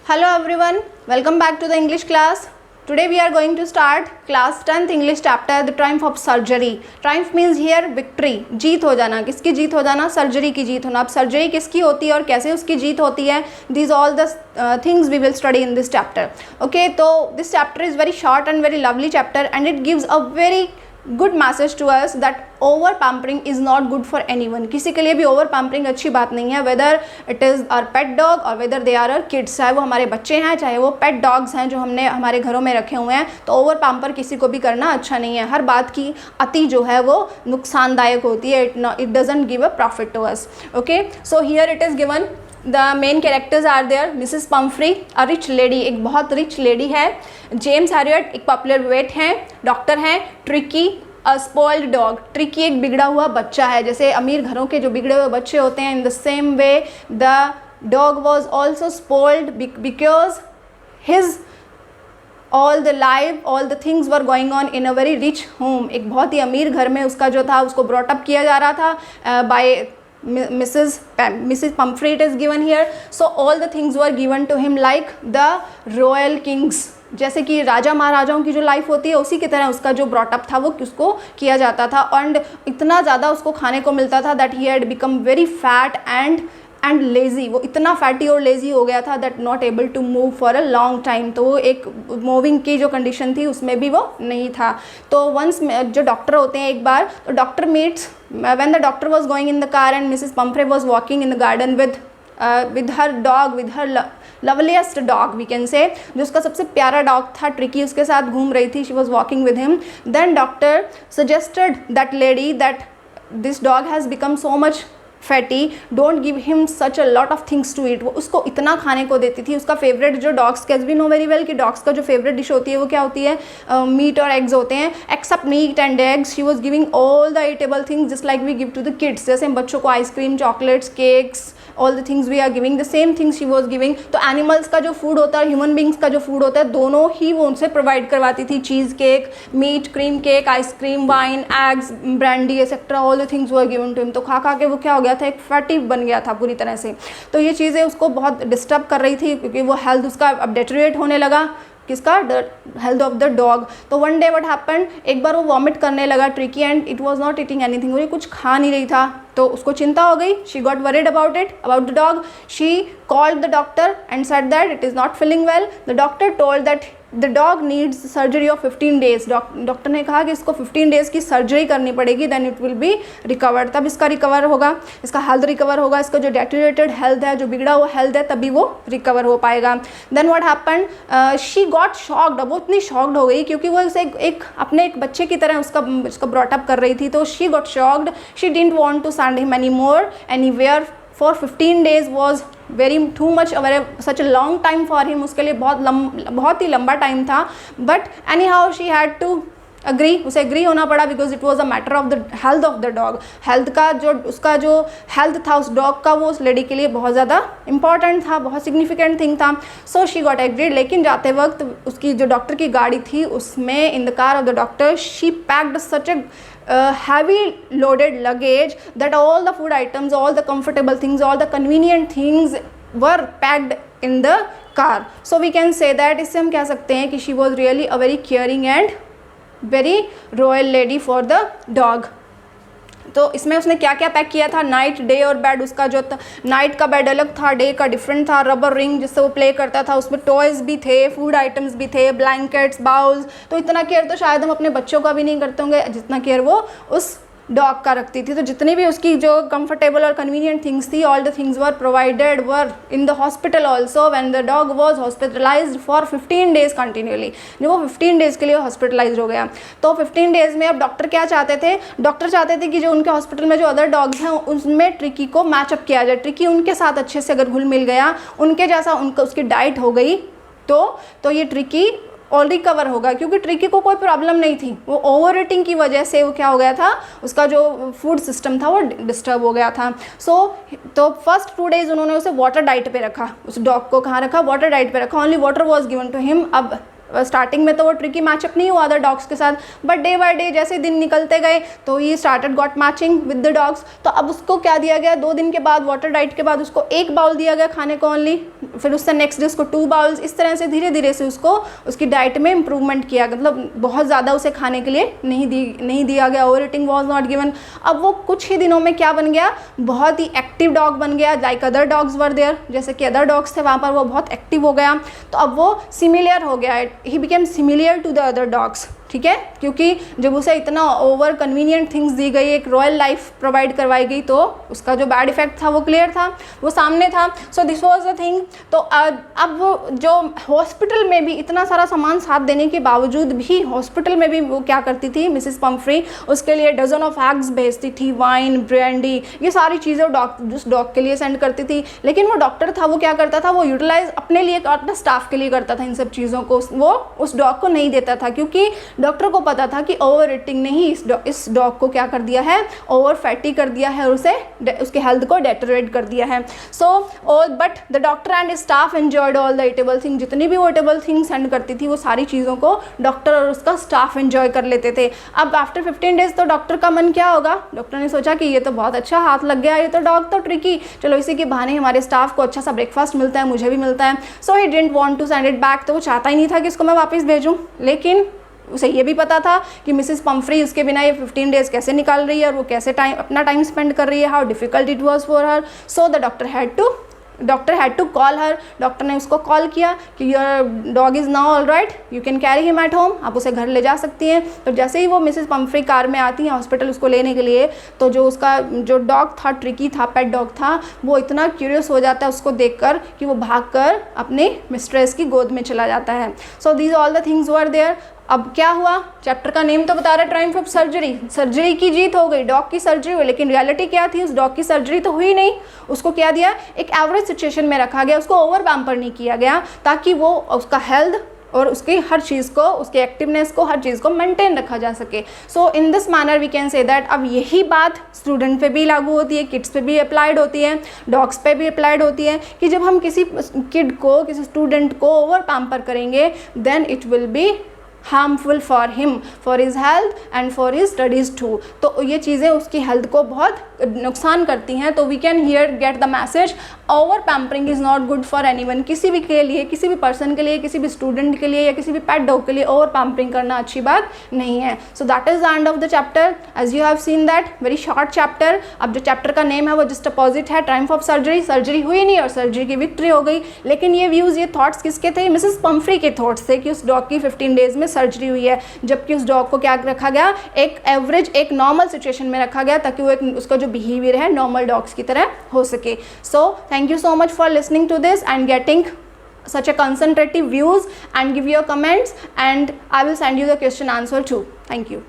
Hello everyone, welcome back to the English class. Today we are going to start class 10th English chapter The Triumph of Surgery. Triumph means here victory, जीत हो जाना. किसकी जीत हो जाना? Surgery की जीत होना. अब surgery किसकी होती है और कैसे उसकी जीत होती है? These all the things we will study in this chapter. Okay, so this chapter is very short and very lovely chapter and it gives a very good message to us that over pampering is not good for anyone. किसी के लिए भी over pampering अच्छी बात नहीं है, whether it is our pet dog और whether they are our kids. चाहे वो हमारे बच्चे हैं, चाहे वो पेट डॉग्स हैं जो हमने हमारे घरों में रखे हुए हैं. तो ओवर पैम्पर किसी को भी करना अच्छा नहीं है. हर बात की अति जो है वो नुकसानदायक होती है. It doesn't give a profit to us. Okay, so here it is given the main characters are there. Mrs Pumphrey a rich lady, एक बहुत रिच लेडी है. जेम्स हैरियट एक पॉपुलर वेट हैं, डॉक्टर हैं. Tricki a spoiled dog, Tricki एक बिगड़ा हुआ बच्चा है. जैसे अमीर घरों के जो बिगड़े हुए बच्चे होते हैं, in the same way the dog was also spoiled because his all the life all the things were going on in a very rich home. एक बहुत ही अमीर घर में उसका जो था उसको ब्रॉटअप किया जा रहा था bye Mrs. Pumphrey it is given here. So all the things were given to him like the royal kings. जैसे कि राजा महाराजाओं की जो लाइफ होती है उसी की तरह उसका जो ब्रॉटअप था वो उसको किया जाता था. एंड इतना ज़्यादा उसको खाने को मिलता था that he had become very fat and lazy. वो इतना फैटी और लेज़ी हो गया था that not able to move for a long time. तो वो एक मूविंग की जो कंडीशन थी उसमें भी वो नहीं था. तो वंस जो डॉक्टर होते हैं एक बार, तो doctor meets when the doctor was going in the car and Mrs Pumphrey was walking in the garden with her dog, with her loveliest dog we can say. जो उसका सबसे प्यारा डॉग था ट्रिकी, उसके साथ घूम रही थी. She was walking with him. Then doctor suggested that lady that this dog has become so much fatty, don't give him such a lot of things to eat. वो उसको इतना खाने को देती थी. उसका फेवरेट जो dogs cause we know very well कि डॉग्स का जो फेवरेट डिश होती है वो क्या होती है? मीट और एग्स होते हैं. Except meat and eggs she was giving all the eatable things just like we give to the kids. जैसे हम बच्चों को ice cream, chocolates, cakes, all the things we are giving, the same things she was giving. तो animals का जो food होता है, human beings का जो फूड होता है, दोनों ही वो उनसे प्रोवाइड करवाती थी. Cheesecake, meat, cream cake, ice cream, wine, eggs, brandy etcetera, all the things were given to him. तो खा खा के वो क्या हो गया था? एक फैटी बन गया था पूरी तरह से. तो ये चीज़ें उसको बहुत डिस्टर्ब कर रही थी क्योंकि वो हेल्थ उसका अब डेटोरेट होने लगा. किसका? Health of the dog. तो वन डे व्हाट हैपेंड, एक बार वो वॉमिट करने लगा tricky and it was not eating anything. वो कुछ खा नहीं रही था. तो उसको चिंता हो गई. She got worried about it, about the dog. She called the doctor and said that it is not feeling well. The doctor told that the dog needs surgery of 15 days. Doctor ने कहा कि इसको 15 days की surgery करनी पड़ेगी, then it will be recovered. तब इसका recover होगा, इसका हेल्थ रिकवर होगा. इसका जो डेटोरेटेड हेल्थ है, जो बिगड़ा हुआ हेल्थ है, तभी वो रिकवर हो पाएगा. Then what happened, she got shocked. वो इतनी शॉक्ड हो गई क्योंकि वो उसे एक अपने एक बच्चे की तरह उसका ब्रॉटअप कर रही थी. तो she got shocked. She didn't want to send him anymore anywhere for 15 days was very too much, such a long time for him. उसके लिए बहुत ही लंबा टाइम था. But anyhow she had to agree, उसे agree होना पड़ा because it was a matter of the health of the dog. Health का जो उसका जो हेल्थ था उस डॉग का, वो उस लेडी के लिए बहुत ज़्यादा इंपॉर्टेंट था, बहुत सिग्निफिकेंट थिंग था. So she got agreed. लेकिन जाते वक्त उसकी जो डॉक्टर की गाड़ी थी उसमें, इन the car of the doctor, she packed such A heavy loaded luggage that all the food items, all the comfortable things, all the convenient things were packed in the car. So we can say that, इससे हम कह सकते हैं कि she was really a very caring and very royal lady for the dog. तो इसमें उसने क्या क्या पैक किया था? नाइट, डे और बेड. उसका जो नाइट का बेड अलग था, डे का डिफरेंट था. रबर रिंग जिससे वो प्ले करता था, उसमें टॉयज़ भी थे, फूड आइटम्स भी थे, ब्लैंकेट्स, बाउल्स. तो इतना केयर तो शायद हम अपने बच्चों का भी नहीं करते होंगे जितना केयर वो उस डॉग का रखती थी. तो जितनी भी उसकी जो कंफर्टेबल और कन्वीनियंट थिंग्स थी, all the things were provided were in the hospital also when the dog was hospitalised for 15 days continually. जो वो 15 days के लिए हॉस्पिटलाइज हो गया. तो 15 days में अब डॉक्टर क्या चाहते थे? डॉक्टर चाहते थे कि जो उनके हॉस्पिटल में जो अदर डॉग्स हैं उनमें ट्रिकी को मैचअप किया जाए. ट्रिकी उनके साथ अच्छे से अगर घुल मिल गया, उनके जैसा उसकी डाइट हो गई, तो ये ट्रिकी और रिकवर होगा. क्योंकि ट्रिकी को कोई प्रॉब्लम नहीं थी. वो ओवर ईटिंग की वजह से वो क्या हो गया था? उसका जो फूड सिस्टम था वो डिस्टर्ब हो गया था. तो फर्स्ट 2 days उन्होंने उसे वाटर डाइट पे रखा. उस डॉग को कहाँ रखा? वाटर डाइट पे रखा. Only water was given to him. अब स्टार्टिंग में तो वो ट्रिकी मैचअप नहीं हुआ अदर डॉग्स के साथ, बट डे बाय डे जैसे दिन निकलते गए तो he started got matching with the dogs. तो अब उसको क्या दिया गया, 2 दिन के बाद वाटर डाइट के बाद उसको 1 बाउल दिया गया खाने को ओनली, फिर उससे नेक्स्ट डे उसको 2 बाउल्स, इस तरह से धीरे धीरे से उसको उसकी डाइट में इंप्रूवमेंट किया गया, मतलब बहुत ज़्यादा उसे खाने के लिए नहीं दिया गया, over eating was not given. अब वो कुछ ही दिनों में क्या बन गया, बहुत ही एक्टिव डॉग बन गया, like other dogs were there, जैसे कि अदर डॉग्स थे वहाँ पर वो बहुत एक्टिव हो गया। तो अब वो सिमिलियर हो गया, he became similar to the other dogs, ठीक है, क्योंकि जब उसे इतना ओवर कन्वीनियंट थिंग्स दी गई, एक रॉयल लाइफ प्रोवाइड करवाई गई, तो उसका जो बैड इफेक्ट था वो क्लियर था, वो सामने था। So this was the thing. तो अब वो जो हॉस्पिटल में भी इतना सारा सामान साथ देने के बावजूद भी हॉस्पिटल में भी वो क्या करती थी मिसेस पम्फ्री, उसके लिए डजन ऑफ एग्स भेजती थी, वाइन, ब्रांडी, ये सारी चीज़ें उस डॉग के लिए सेंड करती थी। लेकिन वो डॉक्टर था, वो क्या करता था, वो यूटिलाइज अपने लिए, अपने स्टाफ के लिए करता था इन सब चीज़ों को, वो उस डॉग को नहीं देता था, क्योंकि डॉक्टर को पता था कि ओवर ईटिंग ने ही इस डॉग को क्या कर दिया है, ओवर फैटी कर दिया है और उसके हेल्थ को डेटोरेट कर दिया है। So but the doctor and staff enjoyed all the eatable thing, जितनी भी वो ईटेबल थिंग सेंड करती थी वो सारी चीज़ों को डॉक्टर और उसका स्टाफ एंजॉय कर लेते थे। अब आफ्टर 15 डेज तो डॉक्टर का मन क्या होगा, डॉक्टर ने सोचा कि ये तो बहुत अच्छा हाथ लग गया, ये तो डॉग तो ट्रिकी, चलो इसी के बहाने हमारे स्टाफ को अच्छा सा ब्रेकफास्ट मिलता है, मुझे भी मिलता है। So he didn't want to send it back, तो वो चाहता ही नहीं था कि इसको मैं वापस भेजूँ, लेकिन उसे ये भी पता था कि मिसेस पम्फ्री उसके बिना ये 15 डेज कैसे निकाल रही है और वो कैसे अपना टाइम स्पेंड कर रही है, how difficult it was for her. So the doctor had to call her, doctor ने उसको कॉल किया कि your dog is now all right, you can carry him at home, आप उसे घर ले जा सकती हैं। तो जैसे ही वो मिसेस पम्फ्री कार में आती हैं हॉस्पिटल उसको लेने के लिए, तो जो डॉग था, ट्रिकी था, पेट डॉग था, वो इतना क्यूरियस हो जाता है उसको देखकर कि वो भागकर अपने मिस्ट्रेस की गोद में चला जाता है। So these all the things were there. अब क्या हुआ, चैप्टर का नेम तो बता रहा है ट्रायम्फ ऑफ सर्जरी, सर्जरी की जीत हो गई, डॉग की सर्जरी हुई, लेकिन रियलिटी क्या थी, उस डॉग की सर्जरी तो हुई नहीं, उसको क्या दिया, एक एवरेज सिचुएशन में रखा गया, उसको ओवर पैम्पर नहीं किया गया, ताकि वो उसका हेल्थ और उसकी हर चीज़ को, उसके एक्टिवनेस को, हर चीज़ को मेंटेन रखा जा सके। So in this manner we can say that अब यही बात स्टूडेंट पे भी लागू होती है, किड्स पे भी अप्लाइड होती है, डॉग्स पे भी अप्लाइड होती है, कि जब हम किसी किड को, किसी स्टूडेंट को ओवर पैम्पर करेंगे, then it will be harmful for him, for his health and for his studies too. तो ये चीज़ें उसकी हेल्थ को बहुत नुकसान करती हैं। तो we can here get the message, over pampering is not good for anyone, किसी भी के लिए, किसी भी पर्सन के लिए, किसी भी स्टूडेंट के लिए या किसी भी पेट डॉग के लिए ओवर पैम्परिंग करना अच्छी बात नहीं है। So that is the end of the chapter, as you have seen that very short chapter. अब जो चैप्टर का नेम है वो जस्ट अपोजिट है, ट्रायम्फ ऑफ सर्जरी, सर्जरी हुई नहीं और सर्जरी की विक्ट्री हो गई। लेकिन ये व्यूज़, ये थॉट्स किसके थे, मिसेस पम्फ्री के थॉट्स थे कि उस डॉग की 15 डेज में सर्जरी हुई है, जबकि उस डॉग को क्या रखा गया, एक एवरेज, एक नॉर्मल सिचुएशन में रखा गया, ताकि वो उसका जो बिहेवियर है नॉर्मल डॉग्स की तरह हो सके। So thank you so much for listening to this and getting such a concentrative views, and give your comments and I will send you the question answer too. Thank you.